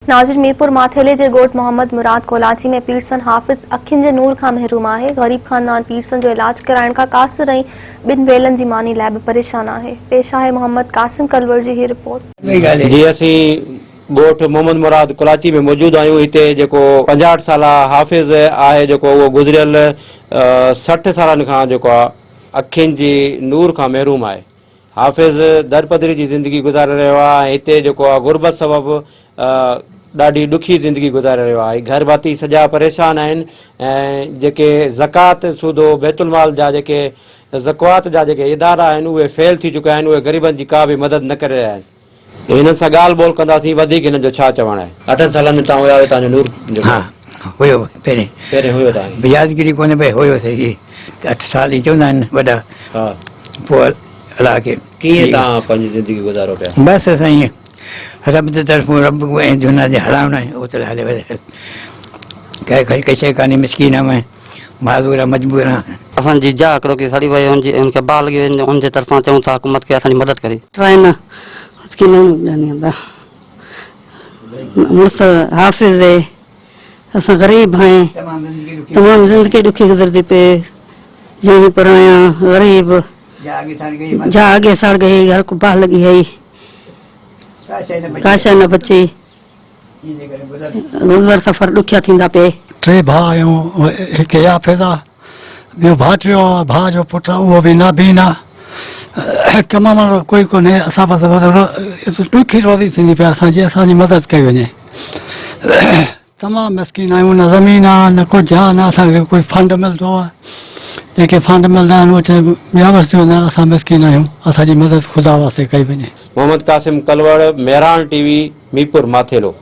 नाज़िर मीरपुर माथेले जे गोट मोहम्मद मुराद कोलाची में पीरसन हाफ़िज़ अखियुनि जे नूर खां महरूम आहे। गरीब ख़ानदान पीरसन जो इलाज कराइण खां क़ासिर ऐं ॿिनि वेलनि जी मानी लाइ बि परेशान आहे। पेश आहे मोहम्मद कासिम कलवर जी ही रिपोर्ट। जी असीं गोठ मोहम्मद मुराद कोलाची में मौजूद आहियूं। हिते जेको 65 साला हाफ़िज़ आहे जेको उहो गुज़रियल 60 सालनि खां जेको आहे अखियुनि जी नूर खां महरूम आहे। हाफ़िज़ दरपदरी जी ज़िंदगी गुज़ारे रहियो आहे। हिते जेको आहे गुरबत सबबु ॾाढी ॾुखी ज़िंदगी गुज़ारे रहियो आहे। घर भाती सॼा परेशान आहिनि ऐं जेके ज़कात सूदो बैतुल माल जा जेके ज़कवात जा जेके इदारा आहिनि उहे फेल थी चुका आहिनि। उहे ग़रीबनि जी का बि मदद न करे रहिया आहिनि। हिननि सां ॻाल्हि ॿोल कंदासीं वधीक हिननि जो छा चवणु आहे। 8 सालनि में तव्हां हुया हुयो, तव्हांजो नूर हुयो पहिरें हुयो तव्हां यादगिरी कोन्हे भई हुयो सही 8 साल ई चवंदा आहिनि वॾा। हा पोइ अलाह खे कीअं तव्हां पंहिंजी ज़िंदगी गुज़ारो पिया? बसि असां ईअं रब जे तरफ़ूं रब ऐं दुनिया जे हलाइणो आहे उहो त हले वञे। काई शइ कान्हे, मिसकीन आहे, माज़ूर आहे, मजबूर आहे। असांजी जा हिकिड़ो की सड़ी वई उनखे बाल उनजे तरफ़ां चऊं था हुकूमत खे असांजी मदद करे। ट्रेन मुड़ुस हाफ़िज़ आहे, असां ग़रीब आहियूं, तमामु ज़िंदगी ॾुखी गुज़रदी पए। जंहिं पर आहियां ग़रीब जा आगे सड़ गई, घर को बाह लगी है, का शइ न बची, गुज़र सफ़र ॾुखिया थींदा पे। 3 भाउ आहियूं, हिकु हाफ़िज़ आहे, ॿियो भाइटियो आहे, भाउ जो पुटु आहे उहो बि नाबीन आहे। कमाइण वारो कोई कोन्हे। असां बसि ॾुखी रोज़ी थींदी पई असांजी, असांजी मदद कई वञे। तमामु मिसकीन आहियूं, न ज़मीन आहे न कुझु आहे, न असांखे कोई फंड मिलंदो आहे। जेके फंड मिलंदा आहिनि उहे ॿिया थी वेंदा आहिनि। असां मिसकीन आहियूं, असांजी मदद ख़ुदा वास्ते कई वञे। मोहम्मद कासिम कलवर, मेहरान टीवी, मीरपुर माथेलो।